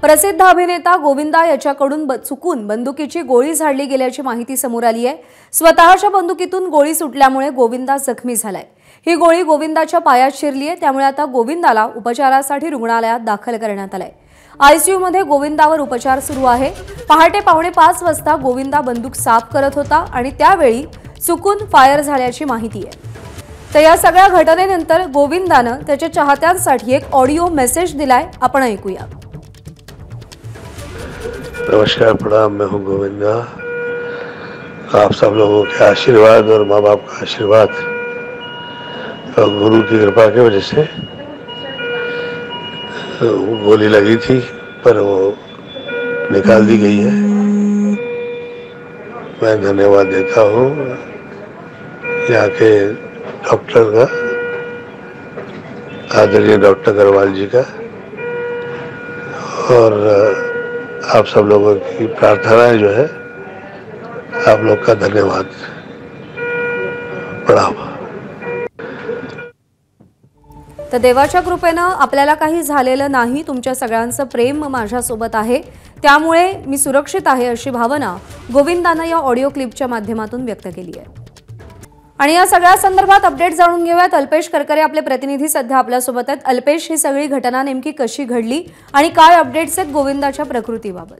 प्रसिद्ध अभिनेता गोविंदा याच्याकडून चुकून बंदुकीची गोळी झाडली गेल्याची माहिती समोर आली आहे। स्वतःच्या बंदुकीतून गोळी सुटल्यामुळे गोविंदा जखमी झालाय। ही गोळी गोविंदाच्या पायात शिरली आहे, त्यामुळे आता गोविंदाला उपचारासाठी रुग्णालयात दाखल करण्यात आलंय। आयसीयू मध्ये गोविंदावर उपचार सुरू आहे। पहाटे 4:45 वाजता गोविंदा बंदूक साफ करत होता आणि त्यावेळी चुकून फायर झाल्याची माहिती आहे। तर या सगळ्या घटनेनंतर गोविंदानं त्याच्या चाहत्यांसाठी एक ऑडिओ मेसेज दिलाय, आपण ऐकूया। नमस्कार, प्रणाम। मैं हूं गोविंदा। आप सब लोगों के आशीर्वाद और माँ बाप का आशीर्वाद और गुरु की कृपा की वजह से गोली लगी थी, पर वो निकाल दी गई है। मैं धन्यवाद देता हूँ यहाँ के डॉक्टर का, आदरणीय डॉक्टर अग्रवाल जी का, और आप सब लोगों की प्रार्थनाएं जो है, आप लोग का धन्यवाद। प्रणाम। तर देवाच्या कृपेने आपल्याला काही झालेलं नाही, तुमच्या सगळ्यांचं प्रेम माझ्यासोबत आहे, त्यामुळे मी सुरक्षित आहे अशी भावना गोविंदाने या ऑडिओ क्लिपच्या माध्यमातून व्यक्त केली आहे। आणि या सगळ्या संदर्भात अपडेट जाणून घेऊयात। अल्पेश करकरे आपले प्रतिनिधी सध्या आपल्या सोबत आहेत। अल्पेश, ही सगळी घटना नेमकी कशी घडली आणि काय अपडेट्स आहेत गोविंदाच्या प्रकृतीबाबत?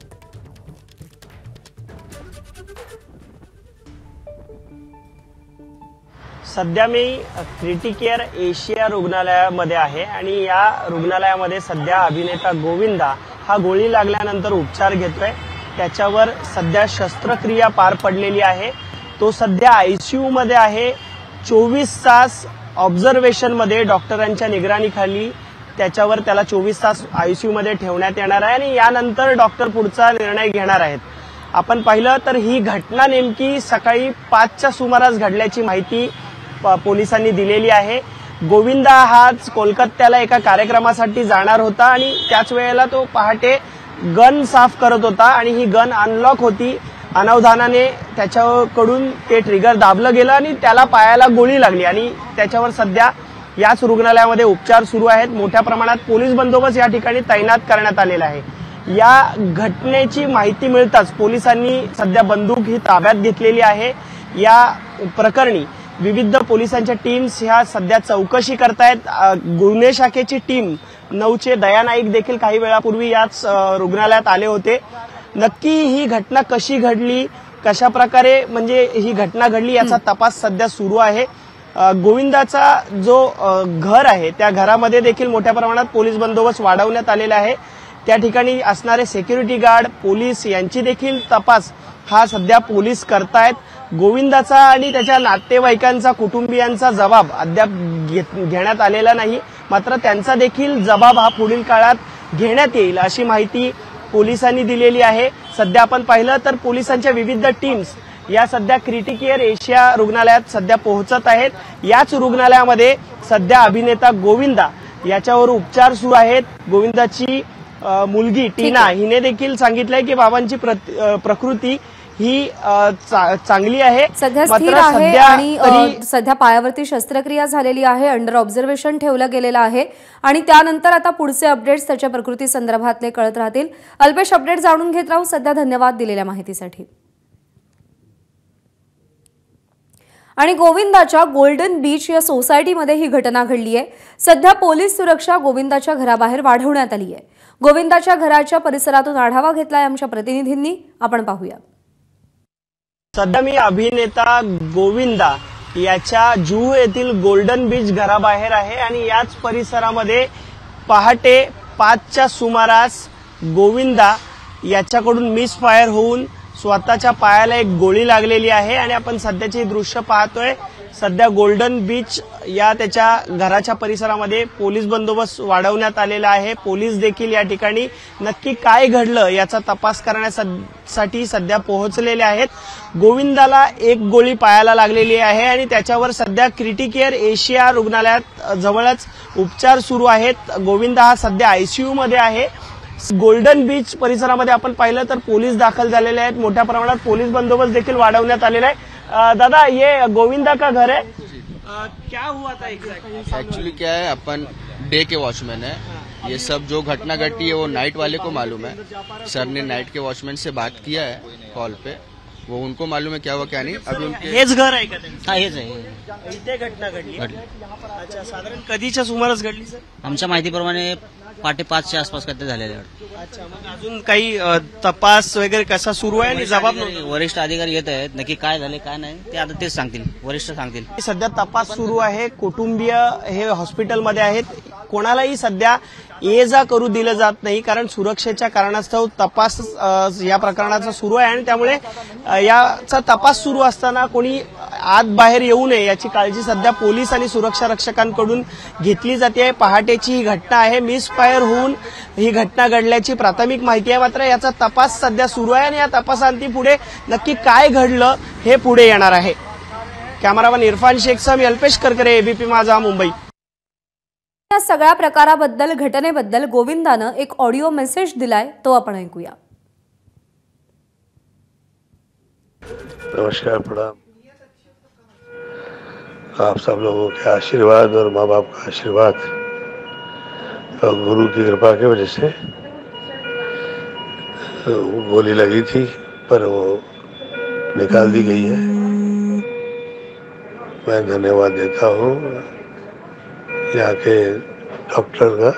सध्या मी क्रिटिकेअर एशिया रुग्णालयामध्ये आहे आणि या रुग्णालयामध्ये सध्या अभिनेता गोविंदा हा गोळी लागल्यानंतर उपचार घेतोय। त्याच्यावर सध्या शस्त्रक्रिया पार पडलेली आहे। तो सध्या आयसीयू मध्ये आहे। 24 तास ऑब्झर्वेशन मध्ये डॉक्टरांच्या निगराणीखाली त्याच्यावर त्याला 24 तास आयसीयू मध्ये ठेवण्यात येणार आहे आणि यानंतर डॉक्टर पुढचा निर्णय घेणार आहेत। आपण पाहिलं तर ही घटना नेमकी सकाळी 5च्या सुमारास घडल्याची माहिती पोलिसांनी दिलेली आहे। गोविंदा हाच कोलकात्याला एका कार्यक्रमासाठी जाणार होता आणि त्याच वेळेला तो पहाटे गन साफ करत होता आणि ही गन अनलॉक होती। अनावधानाने त्याच्याकडून ते ट्रिगर दाबलं गेलं आणि त्याला पायाला गोळी लागली आणि त्याच्यावर सध्या याच रुग्णालयामध्ये उपचार सुरू आहेत। मोठ्या प्रमाणात पोलीस बंदोबस्त या ठिकाणी तैनात करण्यात आलेला आहे। या घटनेची माहिती मिळताच पोलिसांनी सध्या बंदूक ही ताब्यात घेतलेली आहे। या प्रकरणी विविध पोलिसांच्या टीम्स ह्या सध्या चौकशी करतायत। गुन्हे शाखेची टीम 9चे दया नाईक देखील काही वेळापूर्वी याच रुग्णालयात आले होते। नक्की ही घटना कशी घडली, कशा प्रकारे म्हणजे ही घटना घडली याचा तपास सध्या सुरू आहे। गोविंदाचा जो घर आहे त्या घरामध्ये देखील मोठ्या प्रमाणात पोलीस बंदोबस्त वाढवण्यात आलेला आहे। त्या ठिकाणी असणारे सिक्युरिटी गार्ड, पोलीस यांची देखील तपास हा सध्या पोलीस करतायत। गोविंदाचा आणि त्याच्या नातेवाईकांचा, कुटुंबियांचा जबाब अद्याप घेण्यात आलेला नाही, मात्र त्यांचा देखील जबाब हा पुढील काळात घेण्यात येईल अशी माहिती पोलिसांनी दिलेली आहे। सध्या आपण पाहिलं तर पोलिसांच्या विविध टीम्स या सध्या क्रिटिकेअर एशिया रुग्णालयात सध्या पोहोचत आहेत। याच रुग्णालयामध्ये सध्या अभिनेता गोविंदा याच्यावर उपचार सुरू आहेत। गोविंदाची मुलगी टीना हिने देखील सांगितलंय की बाबांची प्रकृती ही चांगली आहे, सध्या स्थिर आहे आणि सध्या पायावरती शस्त्रक्रिया झालेली आहे, अंडर ऑब्झर्वेशन ठेवलं गेलेलं आहे आणि त्यानंतर आता पुढचे अपडेट्स त्याच्या प्रकृती संदर्भातले कळत राहतील। अल्पेश, अपडेट जाणून घेत राहू। सध्या धन्यवाद दिलेल्या माहितीसाठी। आणि गोविंदाच्या गोल्डन बीच या सोसायटीमध्ये ही घटना घडली आहे। सध्या पोलीस सुरक्षा गोविंदाच्या घराबाहेर वाढवण्यात आली आहे। गोविंदाच्या घराच्या परिसरातून आढावा घेतलाय आमच्या प्रतिनिधींनी, आपण पाहूया। सध्या मी अभिनेता गोविंदा याच्या जुहू येथील गोल्डन बीच घराबाहेर आहे आणि याच परिसरामध्ये पहाटे 5च्या सुमारास गोविंदा याच्याकडून मिसफायर होऊन स्वतःच्या पायाला एक गोळी लागलेली आहे आणि आपण सध्याची दृश्य पाहतोय। सध्या गोल्डन बीच या त्याच्या घराच्या परिसरामध्ये पोलीस बंदोबस्त वाढवण्यात आलेला आहे। पोलीस देखील या ठिकाणी नक्की काय घडलं याचा तपास करण्यासाठी सध्या पोहोचलेले आहेत। गोविंदाला एक गोळी पायाला लागलेली आहे आणि त्याच्यावर सध्या क्रिटिकेअर एशिया रुग्णालयात जवळच उपचार सुरू आहेत। गोविंदा हा सध्या आयसीयू मध्ये आहे। गोल्डन बीच परिसरामध्ये आपण पाहिलं तर पोलीस दाखल झालेले आहेत। मोठ्या प्रमाणात पोलीस बंदोबस्त देखील वाढवण्यात आलेला आहे। दादा, ये गोविंदा का घर है, क्या हुआ था एग्जैक्टली? एक्चुअली क्या है, अपन डे के वॉचमैन है ये सब जो घटना घटी है वो नाइट वाले को मालूम है। सर ने नाइट के वॉचमैन से बात किया है कॉल पे, वो उनको मालूम है क्या हुआ क्या नहीं। अभी उनके हेच घर आहे का त्यांचं? हा हेच आहे इथे घटना घडली घडली. अच्छा, साधारण कधीच्या सुमारास घडली सर? आमच्या माहितीप्रमाणे 5:30च्या आसपास काहीतरी झालेले आहे. अच्छा, मग अजून काही तपास वगैरे कसा सुरू आहे आणि जबाब नोंदवला? वरिष्ठ अधिकारी येत आहेत, नक्की काय झाले काय नाही ते आता तेच सांगतील, वरिष्ठ सांगतील. सध्या तपास सुरू आहे. कुटुंबीय हे हॉस्पिटलमध्ये आहेत. कोणालाही सध्या ये जा करू दिलं जात नाही, कारण सुरक्षेच्या कारणास्तव तपास या प्रकरणाचा सुरू आहे आणि त्यामुळे याचा तपास सुरू असताना कोणी आत बाहेर येऊ नये याची काळजी सध्या पोलीस आणि सुरक्षा रक्षकांकडून घेतली जाते. पहाटेची ही घटना आहे. मिसफायर होऊन ही घटना घडल्याची प्राथमिक माहिती आहे. मात्र याचा तपास सध्या सुरू आहे आणि या तपासांती पुढे नक्की काय घडलं हे पुढे येणार आहे. कॅमेरामन इरफान शेखसह मी अल्पेश करकरे, एबीपी माझा, मुंबई. या सगळ्या प्रकाराबद्दल, घटनेबद्दल गोविंदानं एक ऑडिओ मेसेज दिलाय, तो आपण ऐकूया. नमस्कार, प्रणाम. आप सब लोगों के आशीर्वाद और माँ बाप का आशीर्वाद और गुरु की कृपा की वजह से गोली लगी थी, पर वो निकाल दी गई है. मैं धन्यवाद देता हूँ यहाँ के डॉक्टर का,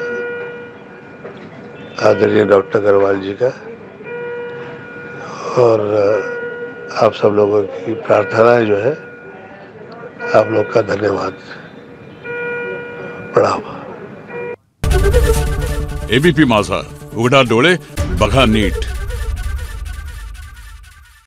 आदरणीय डॉक्टर अग्रवाल जी का, और आप सब लोगों की प्रार्थनाएं जो है, आप लोग का धन्यवाद. प्रणाम. एबीपी माझा, उघडा डोळे बघा नीट.